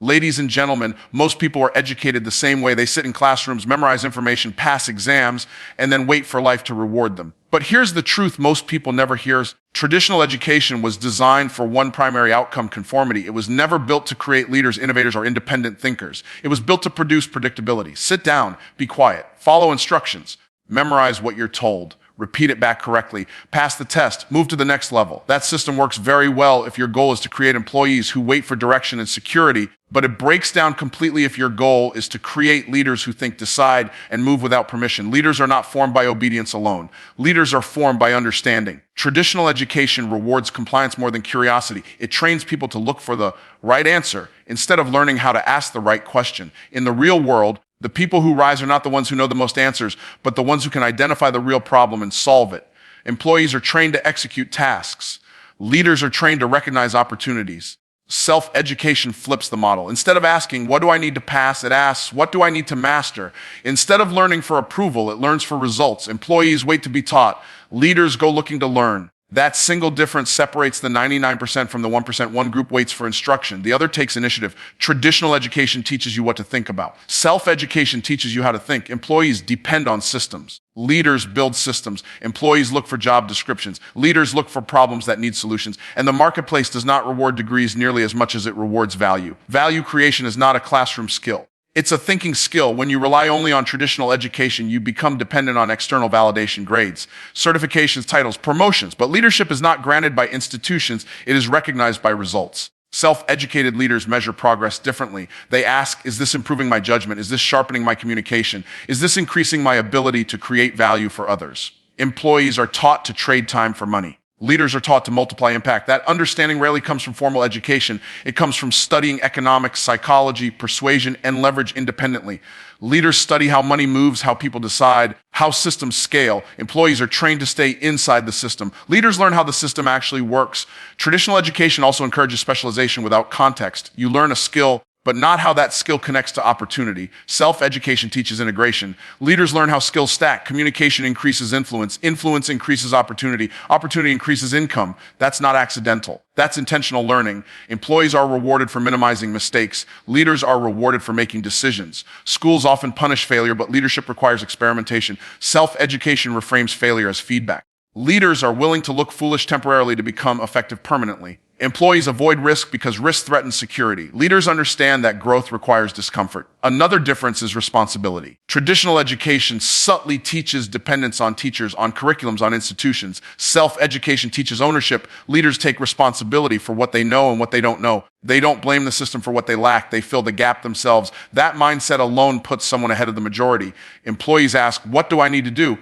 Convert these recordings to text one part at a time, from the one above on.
Ladies and gentlemen, most people are educated the same way. They sit in classrooms, memorize information, pass exams, and then wait for life to reward them. But here's the truth most people never hear. Traditional education was designed for one primary outcome: conformity. It was never built to create leaders, innovators, or independent thinkers. It was built to produce predictability. Sit down, be quiet, follow instructions, memorize what you're told, repeat it back correctly, pass the test, move to the next level. That system works very well if your goal is to create employees who wait for direction and security, but it breaks down completely if your goal is to create leaders who think, decide, and move without permission. Leaders are not formed by obedience alone. Leaders are formed by understanding. Traditional education rewards compliance more than curiosity. It trains people to look for the right answer instead of learning how to ask the right question. In the real world, the people who rise are not the ones who know the most answers, but the ones who can identify the real problem and solve it. Employees are trained to execute tasks. Leaders are trained to recognize opportunities. Self-education flips the model. Instead of asking, what do I need to pass? It asks, what do I need to master? Instead of learning for approval, it learns for results. Employees wait to be taught. Leaders go looking to learn. That single difference separates the 99% from the 1%. One group waits for instruction. The other takes initiative. Traditional education teaches you what to think about. Self-education teaches you how to think. Employees depend on systems. Leaders build systems. Employees look for job descriptions. Leaders look for problems that need solutions. And the marketplace does not reward degrees nearly as much as it rewards value. Value creation is not a classroom skill. It's a thinking skill. When you rely only on traditional education, you become dependent on external validation, grades, certifications, titles, promotions. But leadership is not granted by institutions. It is recognized by results. Self-educated leaders measure progress differently. They ask, is this improving my judgment? Is this sharpening my communication? Is this increasing my ability to create value for others? Employees are taught to trade time for money. Leaders are taught to multiply impact. That understanding rarely comes from formal education. It comes from studying economics, psychology, persuasion, and leverage independently. Leaders study how money moves, how people decide, how systems scale. Employees are trained to stay inside the system. Leaders learn how the system actually works. Traditional education also encourages specialization without context. You learn a skill, but not how that skill connects to opportunity. Self-education teaches integration. Leaders learn how skills stack. Communication increases influence. Influence increases opportunity. Opportunity increases income. That's not accidental. That's intentional learning. Employees are rewarded for minimizing mistakes. Leaders are rewarded for making decisions. Schools often punish failure, but leadership requires experimentation. Self-education reframes failure as feedback. Leaders are willing to look foolish temporarily to become effective permanently. Employees avoid risk because risk threatens security. Leaders understand that growth requires discomfort. Another difference is responsibility. Traditional education subtly teaches dependence on teachers, on curriculums, on institutions. Self-education teaches ownership. Leaders take responsibility for what they know and what they don't know. They don't blame the system for what they lack. They fill the gap themselves. That mindset alone puts someone ahead of the majority. Employees ask, what do I need to do?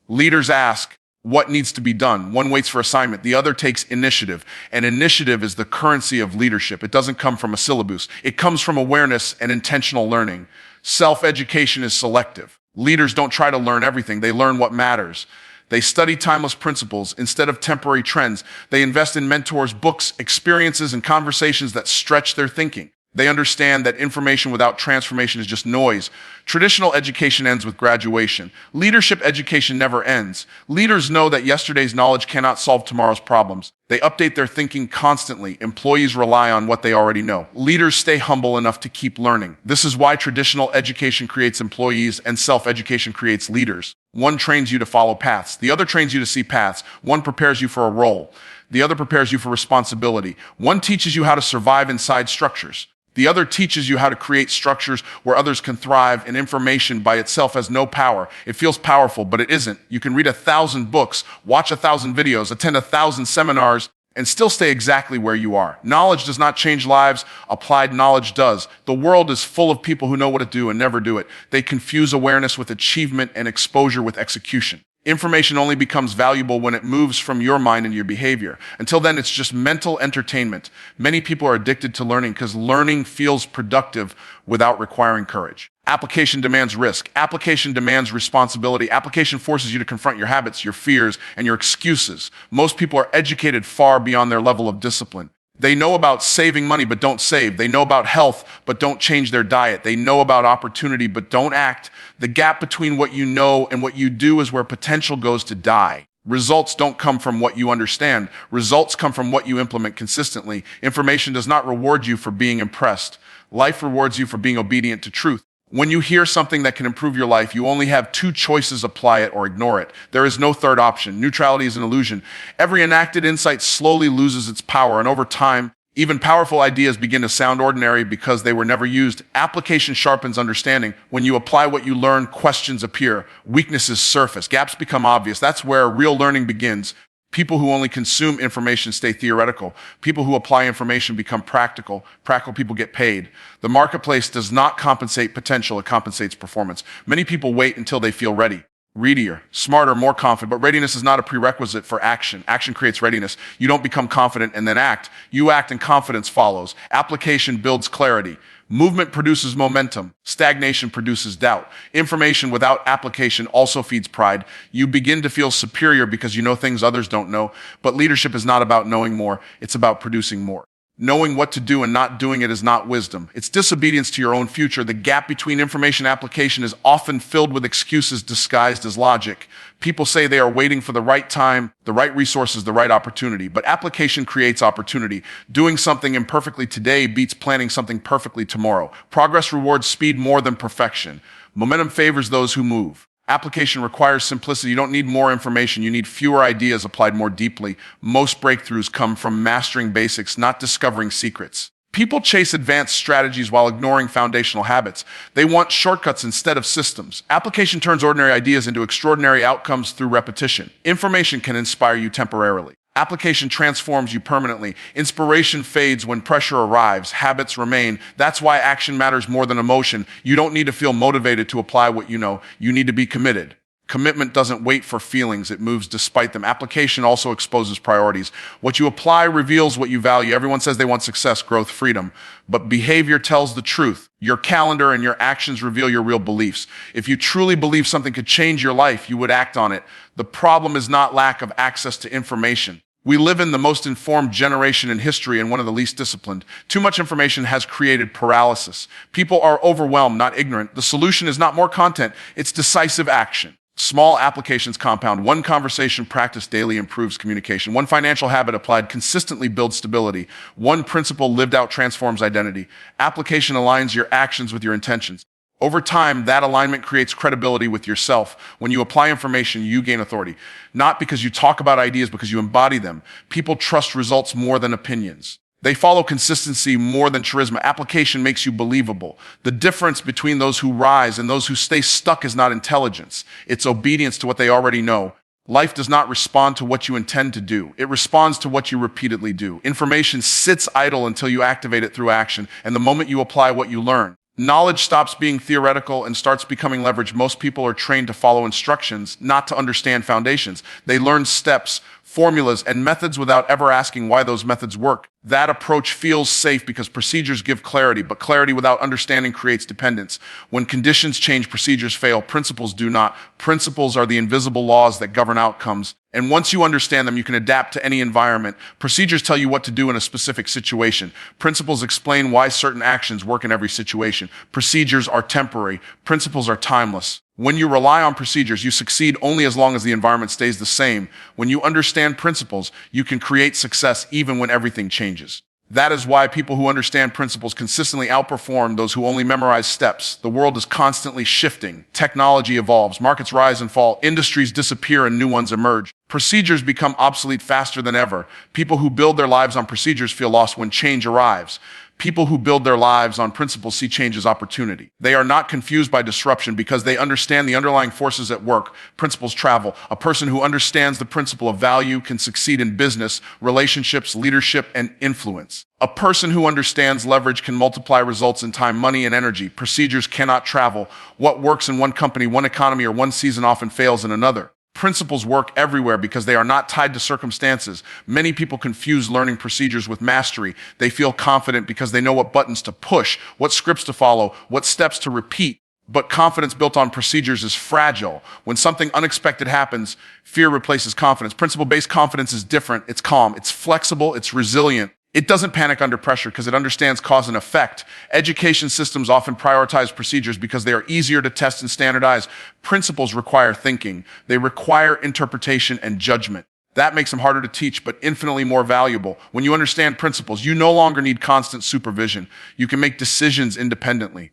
Leaders ask, what needs to be done? One waits for assignment. The other takes initiative. And initiative is the currency of leadership. It doesn't come from a syllabus. It comes from awareness and intentional learning. Self-education is selective. Leaders don't try to learn everything. They learn what matters. They study timeless principles instead of temporary trends. They invest in mentors, books, experiences, and conversations that stretch their thinking. They understand that information without transformation is just noise. Traditional education ends with graduation. Leadership education never ends. Leaders know that yesterday's knowledge cannot solve tomorrow's problems. They update their thinking constantly. Employees rely on what they already know. Leaders stay humble enough to keep learning. This is why traditional education creates employees and self-education creates leaders. One trains you to follow paths. The other trains you to see paths. One prepares you for a role. The other prepares you for responsibility. One teaches you how to survive inside structures. The other teaches you how to create structures where others can thrive, and information by itself has no power. It feels powerful, but it isn't. You can read 1,000 books, watch 1,000 videos, attend 1,000 seminars, and still stay exactly where you are. Knowledge does not change lives. Applied knowledge does. The world is full of people who know what to do and never do it. They confuse awareness with achievement and exposure with execution. Information only becomes valuable when it moves from your mind into your behavior. Until then, it's just mental entertainment. Many people are addicted to learning because learning feels productive without requiring courage. Application demands risk. Application demands responsibility. Application forces you to confront your habits, your fears, and your excuses. Most people are educated far beyond their level of discipline. They know about saving money, but don't save. They know about health, but don't change their diet. They know about opportunity, but don't act. The gap between what you know and what you do is where potential goes to die. Results don't come from what you understand. Results come from what you implement consistently. Information does not reward you for being impressed. Life rewards you for being obedient to truth. When you hear something that can improve your life, you only have two choices: apply it or ignore it. There is no third option. Neutrality is an illusion. Every enacted insight slowly loses its power, and over time, even powerful ideas begin to sound ordinary because they were never used. Application sharpens understanding. When you apply what you learn, questions appear, weaknesses surface, gaps become obvious. That's where real learning begins. People who only consume information stay theoretical. People who apply information become practical. Practical people get paid. The marketplace does not compensate potential, it compensates performance. Many people wait until they feel ready. Readier, smarter, more confident, but readiness is not a prerequisite for action. Action creates readiness. You don't become confident and then act. You act and confidence follows. Application builds clarity. Movement produces momentum. Stagnation produces doubt. Information without application also feeds pride. You begin to feel superior because you know things others don't know. But leadership is not about knowing more. It's about producing more. Knowing what to do and not doing it is not wisdom. It's disobedience to your own future. The gap between information and application is often filled with excuses disguised as logic. People say they are waiting for the right time, the right resources, the right opportunity. But application creates opportunity. Doing something imperfectly today beats planning something perfectly tomorrow. Progress rewards speed more than perfection. Momentum favors those who move. Application requires simplicity. You don't need more information. You need fewer ideas applied more deeply. Most breakthroughs come from mastering basics, not discovering secrets. People chase advanced strategies while ignoring foundational habits. They want shortcuts instead of systems. Application turns ordinary ideas into extraordinary outcomes through repetition. Information can inspire you temporarily. Application transforms you permanently. Inspiration fades when pressure arrives. Habits remain. That's why action matters more than emotion. You don't need to feel motivated to apply what you know. You need to be committed. Commitment doesn't wait for feelings. It moves despite them. Application also exposes priorities. What you apply reveals what you value. Everyone says they want success, growth, freedom. But behavior tells the truth. Your calendar and your actions reveal your real beliefs. If you truly believe something could change your life, you would act on it. The problem is not lack of access to information. We live in the most informed generation in history and one of the least disciplined. Too much information has created paralysis. People are overwhelmed, not ignorant. The solution is not more content, it's decisive action. Small applications compound. One conversation practiced daily improves communication. One financial habit applied consistently builds stability. One principle lived out transforms identity. Application aligns your actions with your intentions. Over time, that alignment creates credibility with yourself. When you apply information, you gain authority. Not because you talk about ideas, because you embody them. People trust results more than opinions. They follow consistency more than charisma. Application makes you believable. The difference between those who rise and those who stay stuck is not intelligence. It's obedience to what they already know. Life does not respond to what you intend to do. It responds to what you repeatedly do. Information sits idle until you activate it through action, and the moment you apply what you learn, knowledge stops being theoretical and starts becoming leverage. Most people are trained to follow instructions, not to understand foundations. They learn steps, formulas, and methods without ever asking why those methods work. That approach feels safe because procedures give clarity, but clarity without understanding creates dependence. When conditions change, procedures fail. Principles do not. Principles are the invisible laws that govern outcomes. And once you understand them, you can adapt to any environment. Procedures tell you what to do in a specific situation. Principles explain why certain actions work in every situation. Procedures are temporary. Principles are timeless. When you rely on procedures, you succeed only as long as the environment stays the same. When you understand principles, you can create success even when everything changes. That is why people who understand principles consistently outperform those who only memorize steps. The world is constantly shifting. Technology evolves. Markets rise and fall. Industries disappear and new ones emerge. Procedures become obsolete faster than ever. People who build their lives on procedures feel lost when change arrives. People who build their lives on principles see change as opportunity. They are not confused by disruption because they understand the underlying forces at work. Principles travel. A person who understands the principle of value can succeed in business, relationships, leadership, and influence. A person who understands leverage can multiply results in time, money, and energy. Procedures cannot travel. What works in one company, one economy, or one season often fails in another. Principles work everywhere because they are not tied to circumstances. Many people confuse learning procedures with mastery. They feel confident because they know what buttons to push, what scripts to follow, what steps to repeat. But confidence built on procedures is fragile. When something unexpected happens, fear replaces confidence. Principle-based confidence is different. It's calm, it's flexible, it's resilient. It doesn't panic under pressure because it understands cause and effect. Education systems often prioritize procedures because they are easier to test and standardize. Principles require thinking. They require interpretation and judgment. That makes them harder to teach, but infinitely more valuable. When you understand principles, you no longer need constant supervision. You can make decisions independently.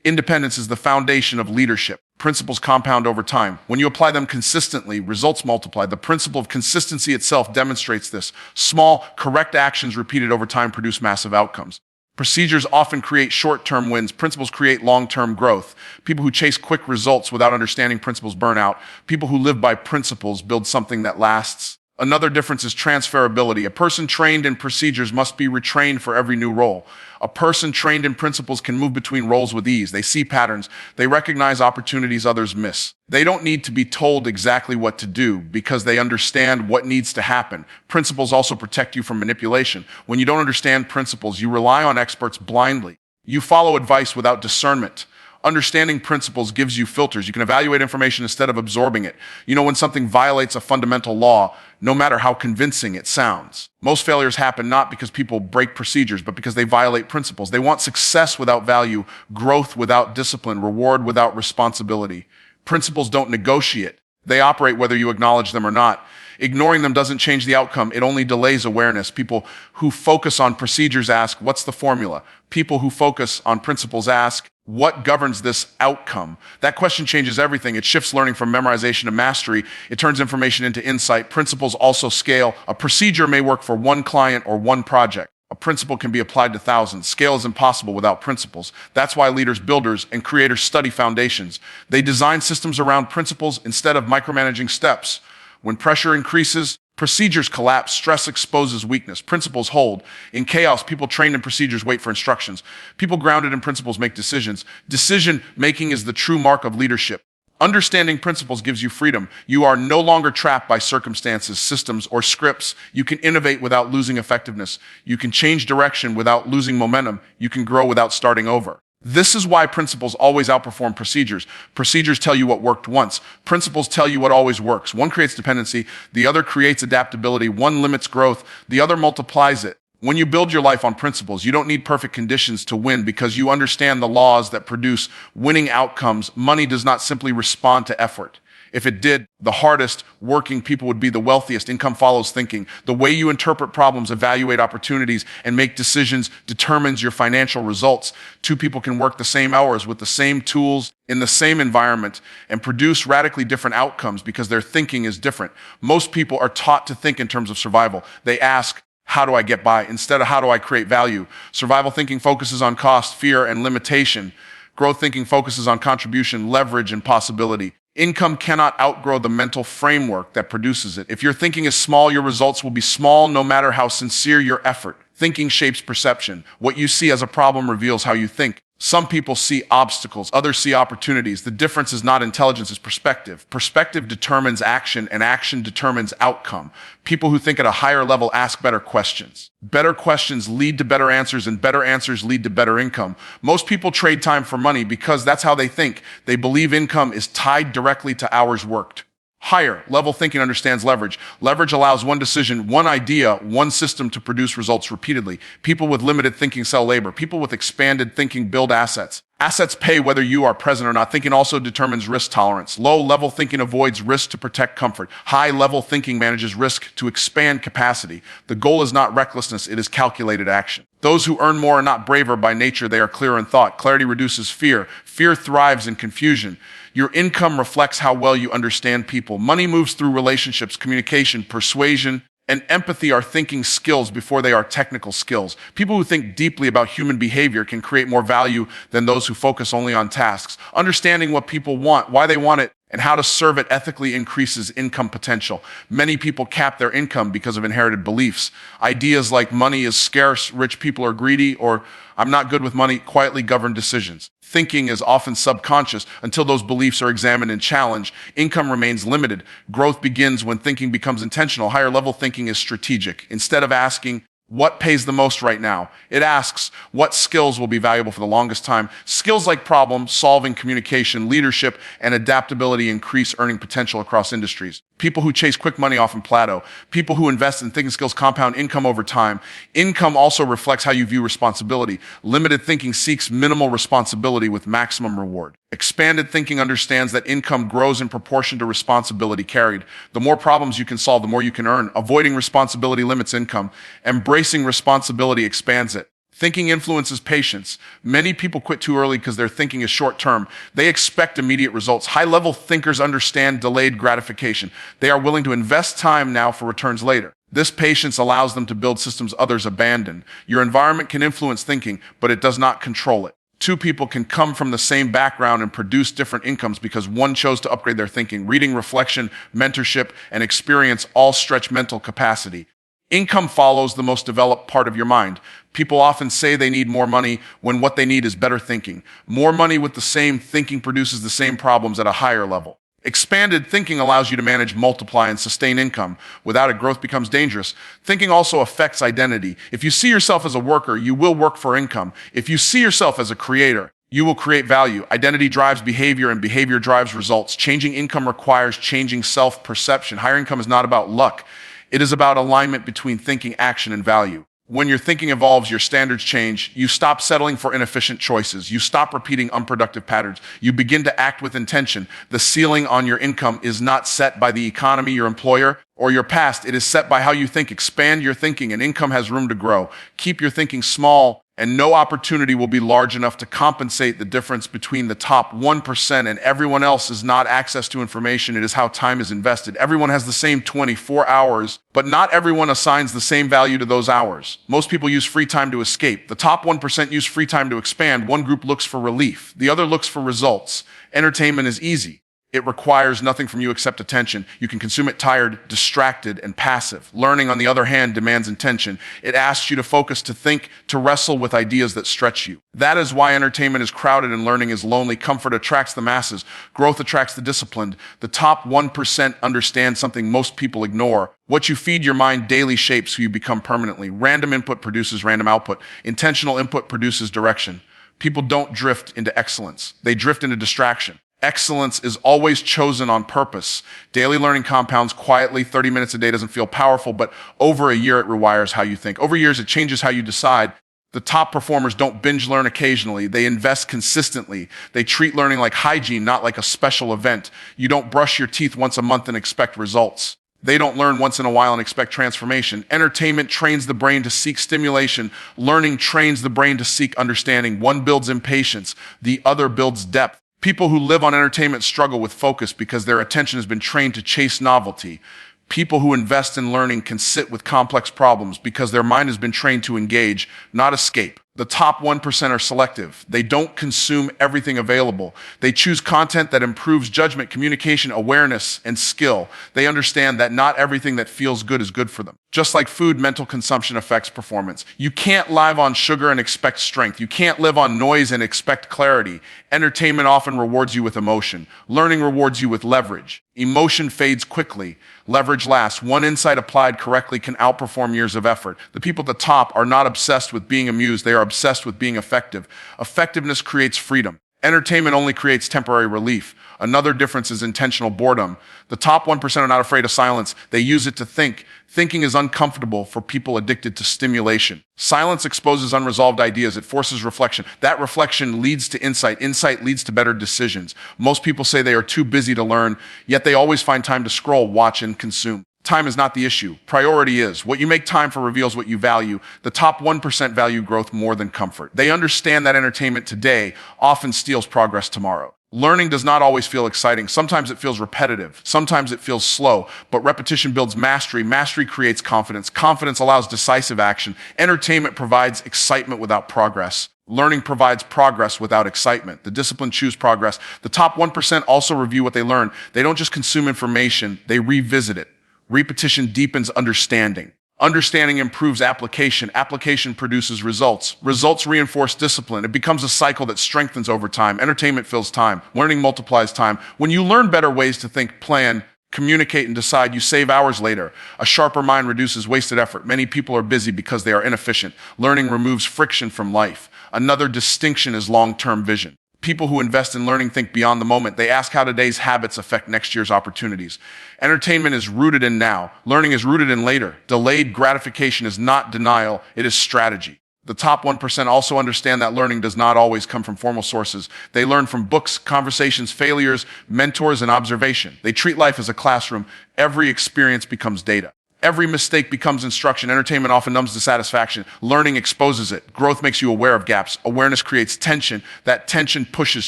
Independence is the foundation of leadership. Principles compound over time. When you apply them consistently, results multiply. The principle of consistency itself demonstrates this. Small, correct actions repeated over time produce massive outcomes. Procedures often create short-term wins. Principles create long-term growth. People who chase quick results without understanding principles burn out. People who live by principles build something that lasts. Another difference is transferability. A person trained in procedures must be retrained for every new role. A person trained in principles can move between roles with ease. They see patterns. They recognize opportunities others miss. They don't need to be told exactly what to do because they understand what needs to happen. Principles also protect you from manipulation. When you don't understand principles, you rely on experts blindly. You follow advice without discernment. Understanding principles gives you filters. You can evaluate information instead of absorbing it. You know when something violates a fundamental law, no matter how convincing it sounds. Most failures happen not because people break procedures, but because they violate principles. They want success without value, growth without discipline, reward without responsibility. Principles don't negotiate. They operate whether you acknowledge them or not. Ignoring them doesn't change the outcome. It only delays awareness. People who focus on procedures ask, what's the formula? People who focus on principles ask, what governs this outcome? That question changes everything. It shifts learning from memorization to mastery. It turns information into insight. Principles also scale. A procedure may work for one client or one project. A principle can be applied to thousands. Scale is impossible without principles. That's why leaders, builders, and creators study foundations. They design systems around principles instead of micromanaging steps. When pressure increases, procedures collapse. Stress exposes weakness. Principles hold. In chaos, people trained in procedures wait for instructions. People grounded in principles make decisions. Decision-making is the true mark of leadership. Understanding principles gives you freedom. You are no longer trapped by circumstances, systems, or scripts. You can innovate without losing effectiveness. You can change direction without losing momentum. You can grow without starting over. This is why principles always outperform procedures. Procedures tell you what worked once. Principles tell you what always works. One creates dependency. The other creates adaptability. One limits growth. The other multiplies it. When you build your life on principles, you don't need perfect conditions to win because you understand the laws that produce winning outcomes. Money does not simply respond to effort. If it did, the hardest working people would be the wealthiest. Income follows thinking. The way you interpret problems, evaluate opportunities, and make decisions determines your financial results. Two people can work the same hours with the same tools in the same environment and produce radically different outcomes because their thinking is different. Most people are taught to think in terms of survival. They ask, how do I get by? Instead of how do I create value? Survival thinking focuses on cost, fear, and limitation. Growth thinking focuses on contribution, leverage, and possibility. Income cannot outgrow the mental framework that produces it. If your thinking is small, your results will be small no matter how sincere your effort. Thinking shapes perception. What you see as a problem reveals how you think. Some people see obstacles, others see opportunities. The difference is not intelligence, it's perspective. Perspective determines action, and action determines outcome. People who think at a higher level ask better questions. Better questions lead to better answers, and better answers lead to better income. Most people trade time for money because that's how they think. They believe income is tied directly to hours worked. Higher level thinking understands leverage. Leverage allows one decision, one idea, one system to produce results repeatedly. People with limited thinking sell labor. People with expanded thinking build assets. Assets pay whether you are present or not. Thinking also determines risk tolerance. Low-level thinking avoids risk to protect comfort. High-level thinking manages risk to expand capacity. The goal is not recklessness, it is calculated action. Those who earn more are not braver by nature, they are clearer in thought. Clarity reduces fear. Fear thrives in confusion. Your income reflects how well you understand people. Money moves through relationships, communication, persuasion, and empathy are thinking skills before they are technical skills. People who think deeply about human behavior can create more value than those who focus only on tasks. Understanding what people want, why they want it, and how to serve it ethically increases income potential. Many people cap their income because of inherited beliefs. Ideas like money is scarce, rich people are greedy, or I'm not good with money quietly govern decisions. Thinking is often subconscious until those beliefs are examined and challenged. Income remains limited. Growth begins when thinking becomes intentional. Higher level thinking is strategic. Instead of asking, what pays the most right now? It asks, what skills will be valuable for the longest time? Skills like problem solving, communication, leadership, and adaptability increase earning potential across industries. People who chase quick money often plateau. People who invest in thinking skills compound income over time. Income also reflects how you view responsibility. Limited thinking seeks minimal responsibility with maximum reward. Expanded thinking understands that income grows in proportion to responsibility carried. The more problems you can solve, the more you can earn. Avoiding responsibility limits income. Embracing responsibility expands it. Thinking influences patience. Many people quit too early because their thinking is short-term. They expect immediate results. High-level thinkers understand delayed gratification. They are willing to invest time now for returns later. This patience allows them to build systems others abandon. Your environment can influence thinking, but it does not control it. Two people can come from the same background and produce different incomes because one chose to upgrade their thinking. Reading, reflection, mentorship, and experience all stretch mental capacity. Income follows the most developed part of your mind. People often say they need more money when what they need is better thinking. More money with the same thinking produces the same problems at a higher level. Expanded thinking allows you to manage, multiply, and sustain income. Without it, growth becomes dangerous. Thinking also affects identity. If you see yourself as a worker, you will work for income. If you see yourself as a creator, you will create value. Identity drives behavior, and behavior drives results. Changing income requires changing self-perception. Higher income is not about luck. It is about alignment between thinking, action, and value. When your thinking evolves, your standards change. You stop settling for inefficient choices. You stop repeating unproductive patterns. You begin to act with intention. The ceiling on your income is not set by the economy, your employer, or your past. It is set by how you think. Expand your thinking, and income has room to grow. Keep your thinking small, and no opportunity will be large enough to compensate the difference between the top 1% and everyone else. Is not access to information. It is how time is invested. Everyone has the same 24 hours, but not everyone assigns the same value to those hours. Most people use free time to escape. The top 1% use free time to expand. One group looks for relief. The other looks for results. Entertainment is easy. It requires nothing from you except attention. You can consume it tired, distracted, and passive. Learning, on the other hand, demands intention. It asks you to focus, to think, to wrestle with ideas that stretch you. That is why entertainment is crowded and learning is lonely. Comfort attracts the masses. Growth attracts the disciplined. The top 1% understand something most people ignore. What you feed your mind daily shapes who you become permanently. Random input produces random output. Intentional input produces direction. People don't drift into excellence. They drift into distraction. Excellence is always chosen on purpose. Daily learning compounds quietly. 30 minutes a day doesn't feel powerful, but over a year it rewires how you think. Over years it changes how you decide. The top performers don't binge learn occasionally. They invest consistently. They treat learning like hygiene, not like a special event. You don't brush your teeth once a month and expect results. They don't learn once in a while and expect transformation. Entertainment trains the brain to seek stimulation. Learning trains the brain to seek understanding. One builds impatience. The other builds depth. People who live on entertainment struggle with focus because their attention has been trained to chase novelty. People who invest in learning can sit with complex problems because their mind has been trained to engage, not escape. The top 1% are selective. They don't consume everything available. They choose content that improves judgment, communication, awareness, and skill. They understand that not everything that feels good is good for them. Just like food, mental consumption affects performance. You can't live on sugar and expect strength. You can't live on noise and expect clarity. Entertainment often rewards you with emotion. Learning rewards you with leverage. Emotion fades quickly. Leverage lasts. One insight applied correctly can outperform years of effort. The people at the top are not obsessed with being amused. They are obsessed with being effective. Effectiveness creates freedom. Entertainment only creates temporary relief. Another difference is intentional boredom. The top 1% are not afraid of silence. They use it to think. Thinking is uncomfortable for people addicted to stimulation. Silence exposes unresolved ideas. It forces reflection. That reflection leads to insight. Insight leads to better decisions. Most people say they are too busy to learn, yet they always find time to scroll, watch, and consume. Time is not the issue. Priority is. What you make time for reveals what you value. The top 1% value growth more than comfort. They understand that entertainment today often steals progress tomorrow. Learning does not always feel exciting. Sometimes it feels repetitive. Sometimes it feels slow, but repetition builds mastery. Mastery creates confidence. Confidence allows decisive action. Entertainment provides excitement without progress. Learning provides progress without excitement. The disciplined choose progress. The top 1% also review what they learn. They don't just consume information, they revisit it. Repetition deepens understanding. Understanding improves application. Application produces results. Results reinforce discipline. It becomes a cycle that strengthens over time. Entertainment fills time. Learning multiplies time. When you learn better ways to think, plan, communicate, and decide, you save hours later. A sharper mind reduces wasted effort. Many people are busy because they are inefficient. Learning removes friction from life. Another distinction is long-term vision. People who invest in learning think beyond the moment. They ask how today's habits affect next year's opportunities. Entertainment is rooted in now. Learning is rooted in later. Delayed gratification is not denial, it is strategy. The top 1% also understand that learning does not always come from formal sources. They learn from books, conversations, failures, mentors, and observation. They treat life as a classroom. Every experience becomes data. Every mistake becomes instruction. Entertainment often numbs dissatisfaction. Learning exposes it. Growth makes you aware of gaps. Awareness creates tension. That tension pushes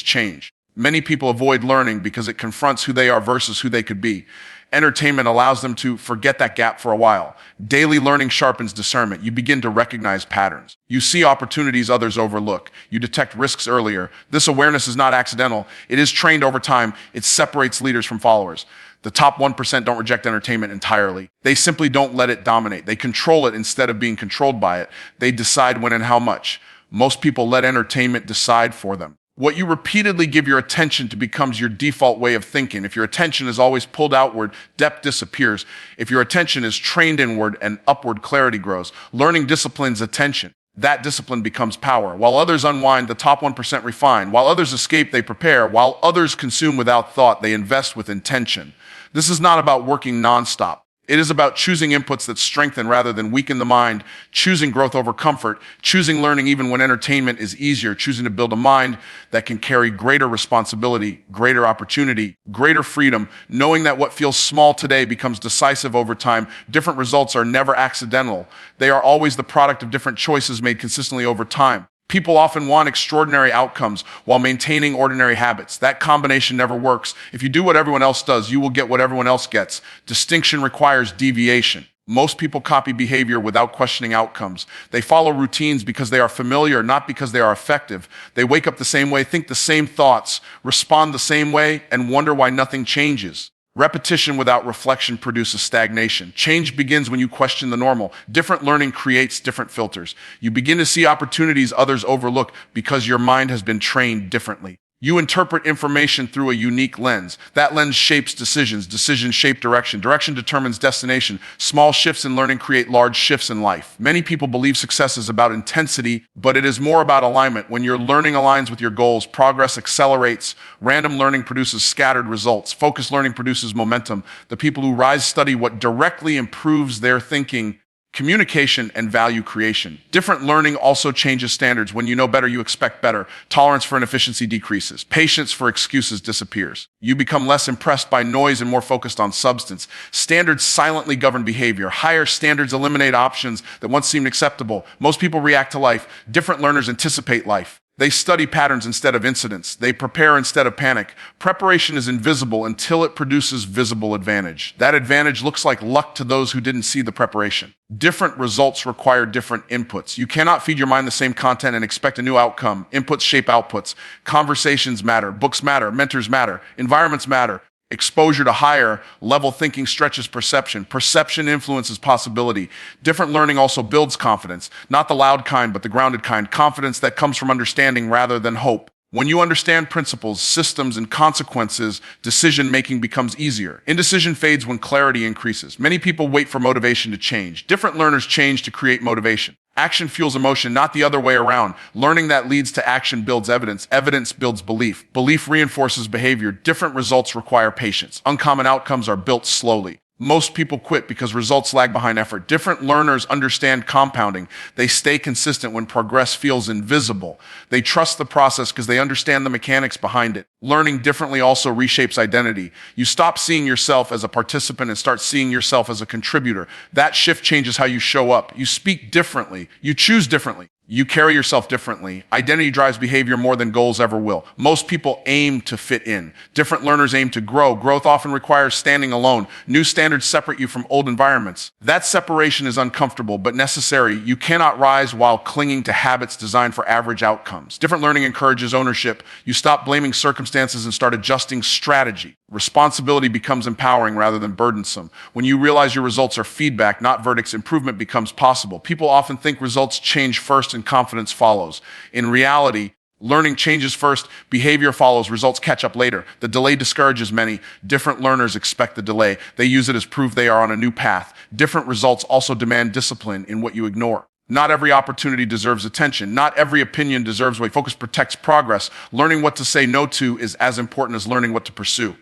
change. Many people avoid learning because it confronts who they are versus who they could be. Entertainment allows them to forget that gap for a while. Daily learning sharpens discernment. You begin to recognize patterns. You see opportunities others overlook. You detect risks earlier. This awareness is not accidental. It is trained over time. It separates leaders from followers. The top 1% don't reject entertainment entirely. They simply don't let it dominate. They control it instead of being controlled by it. They decide when and how much. Most people let entertainment decide for them. What you repeatedly give your attention to becomes your default way of thinking. If your attention is always pulled outward, depth disappears. If your attention is trained inward and upward, clarity grows. Learning disciplines attention. That discipline becomes power. While others unwind, the top 1% refine. While others escape, they prepare. While others consume without thought, they invest with intention. This is not about working nonstop. It is about choosing inputs that strengthen rather than weaken the mind, choosing growth over comfort, choosing learning even when entertainment is easier, choosing to build a mind that can carry greater responsibility, greater opportunity, greater freedom, knowing that what feels small today becomes decisive over time. Different results are never accidental. They are always the product of different choices made consistently over time. People often want extraordinary outcomes while maintaining ordinary habits. That combination never works. If you do what everyone else does, you will get what everyone else gets. Distinction requires deviation. Most people copy behavior without questioning outcomes. They follow routines because they are familiar, not because they are effective. They wake up the same way, think the same thoughts, respond the same way, and wonder why nothing changes. Repetition without reflection produces stagnation. Change begins when you question the normal. Different learning creates different filters. You begin to see opportunities others overlook because your mind has been trained differently. You interpret information through a unique lens. That lens shapes decisions. Decisions shape direction. Direction determines destination. Small shifts in learning create large shifts in life. Many people believe success is about intensity, but it is more about alignment. When your learning aligns with your goals, progress accelerates. Random learning produces scattered results. Focused learning produces momentum. The people who rise study what directly improves their thinking, communication, and value creation. Different learning also changes standards. When you know better, you expect better. Tolerance for inefficiency decreases. Patience for excuses disappears. You become less impressed by noise and more focused on substance. Standards silently govern behavior. Higher standards eliminate options that once seemed acceptable. Most people react to life. Different learners anticipate life. They study patterns instead of incidents. They prepare instead of panic. Preparation is invisible until it produces visible advantage. That advantage looks like luck to those who didn't see the preparation. Different results require different inputs. You cannot feed your mind the same content and expect a new outcome. Inputs shape outputs. Conversations matter. Books matter. Mentors matter. Environments matter. Exposure to higher level thinking stretches perception. Perception influences possibility. Different learning also builds confidence, not the loud kind, but the grounded kind. Confidence that comes from understanding rather than hope. When you understand principles, systems, and consequences, decision-making becomes easier. Indecision fades when clarity increases. Many people wait for motivation to change. Different learners change to create motivation. Action fuels emotion, not the other way around. Learning that leads to action builds evidence. Evidence builds belief. Belief reinforces behavior. Different results require patience. Uncommon outcomes are built slowly. Most people quit because results lag behind effort. Different learners understand compounding. They stay consistent when progress feels invisible. They trust the process because they understand the mechanics behind it. Learning differently also reshapes identity. You stop seeing yourself as a participant and start seeing yourself as a contributor. That shift changes how you show up. You speak differently. You choose differently. You carry yourself differently. Identity drives behavior more than goals ever will. Most people aim to fit in. Different learners aim to grow. Growth often requires standing alone. New standards separate you from old environments. That separation is uncomfortable but necessary. You cannot rise while clinging to habits designed for average outcomes. Different learning encourages ownership. You stop blaming circumstances and start adjusting strategy. Responsibility becomes empowering rather than burdensome. When you realize your results are feedback, not verdicts, improvement becomes possible. People often think results change first and confidence follows. In reality, learning changes first, behavior follows, results catch up later. The delay discourages many. Different learners expect the delay. They use it as proof they are on a new path. Different results also demand discipline in what you ignore. Not every opportunity deserves attention. Not every opinion deserves weight. Focus protects progress. Learning what to say no to is as important as learning what to pursue.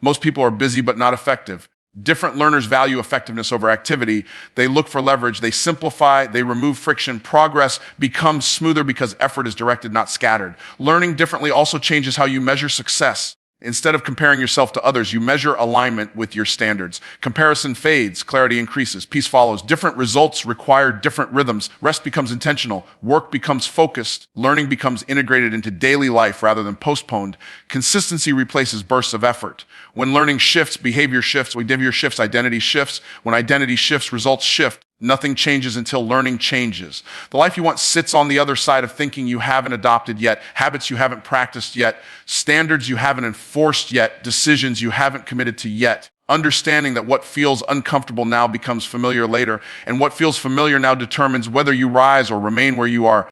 Most people are busy but not effective. Different learners value effectiveness over activity. They look for leverage. They simplify. They remove friction. Progress becomes smoother because effort is directed, not scattered. Learning differently also changes how you measure success. Instead of comparing yourself to others, you measure alignment with your standards. Comparison fades, clarity increases, peace follows. Different results require different rhythms. Rest becomes intentional. Work becomes focused. Learning becomes integrated into daily life rather than postponed. Consistency replaces bursts of effort. When learning shifts, behavior shifts. When behavior shifts, identity shifts. When identity shifts, results shift. Nothing changes until learning changes. The life you want sits on the other side of thinking you haven't adopted yet, habits you haven't practiced yet, standards you haven't enforced yet, decisions you haven't committed to yet. Understanding that what feels uncomfortable now becomes familiar later, and what feels familiar now determines whether you rise or remain where you are.